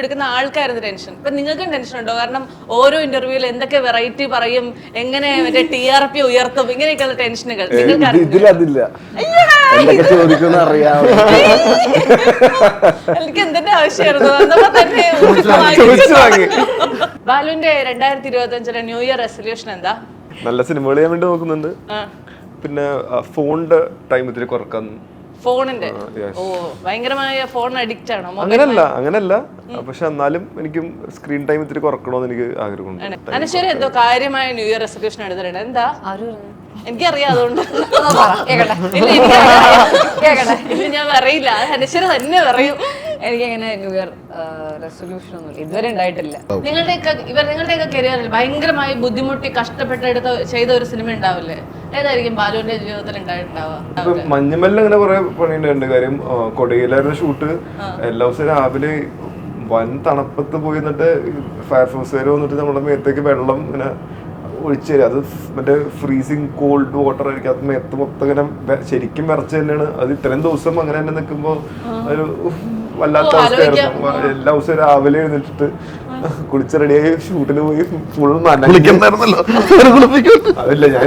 എടുക്കുന്ന ആൾക്കാരുടെ ടെൻഷൻ. ഇപ്പൊ നിങ്ങൾക്കും ടെൻഷൻ ഉണ്ടോ? കാരണം ഓരോ ഇന്റർവ്യൂവിൽ എന്തൊക്കെ വെറൈറ്റി പറയും, എങ്ങനെ മറ്റേ TRP ഉയർത്തും, ഇങ്ങനെയൊക്കെയുള്ള ടെൻഷനുകൾ എനിക്ക് എന്തിന്റെ ആവശ്യമായിരുന്നു? ബാലുവിന്റെ 2025 ന്യൂ ഇയർ റെസൊല്യൂഷൻ എന്താ? നല്ല സിനിമകൾ ചെയ്യാൻ വേണ്ടി നോക്കുന്നുണ്ട്. പിന്നെ ഫോണിന്റെ ടൈം ഇത്തിരി കുറക്കാൻ. ഫോണിന്റെ ഭയങ്കരമായ ഫോൺ അഡിക്റ്റ് ആണോ? അങ്ങനല്ല പക്ഷെ എന്നാലും എനിക്കും സ്ക്രീൻ ടൈം ഇത്തിരി കുറക്കണമെന്ന് എനിക്ക് ആഗ്രഹമുണ്ട്. അനശ്വര എന്തോ കാര്യമായ ന്യൂ ഇയർ റെസൊല്യൂഷൻ എടുത്തിട്ടുണ്ട്. എന്താ? എനിക്കറിയാം, അതുകൊണ്ട് ഞാൻ പറയില്ല, അനശ്വര തന്നെ പറയും. എനിക്കങ്ങനെ ന്യൂ ഇയർ റെസൊല്യൂഷൻ ഒന്നും ഇതുവരെ ഉണ്ടായിട്ടില്ല. നിങ്ങളുടെയൊക്കെ കരിയറിൽ ഭയങ്കരമായി ബുദ്ധിമുട്ടി കഷ്ടപ്പെട്ടെടുത്ത് ചെയ്ത ഒരു സിനിമ ഉണ്ടാവില്ലേ? ഏതായിരിക്കും ബാലുവിന്റെ ജീവിതത്തിൽ ഉണ്ടായിട്ടുണ്ടാവുക? മഞ്ഞുമല്ല അങ്ങനെ കുറെ പണിയുണ്ട്. കാര്യം കൊടയിലായിരുന്ന ഷൂട്ട് എല്ലാ ദിവസവും രാവിലെ വൻ തണുപ്പത്ത് പോയി എന്നിട്ട് ഫയർഫോഴ്സുകാർ വന്നിട്ട് നമ്മുടെ മേത്തേക്ക് വെള്ളം ഇങ്ങനെ ഒഴിച്ചു തരും. അത് മറ്റേ ഫ്രീസിങ് കോൾഡ് വാട്ടർ ആയിരിക്കും. അത് മേത്ത് മൊത്തം ഇങ്ങനെ ശരിക്കും വിറച്ച് തന്നെയാണ്. അത് ഇത്രയും ദിവസം അങ്ങനെ തന്നെ നിൽക്കുമ്പോൾ ഒരു വല്ലാത്ത അവസ്ഥയായിരുന്നു. എല്ലാ ദിവസവും രാവിലെ എഴുന്നേറ്റിട്ട് കുളിച്ച് റെഡിയായി ഷൂട്ടിന് പോയി ഫുൾ നനയ്ക്കുന്നായിരുന്നല്ലോ. അതില്ല, ഞാൻ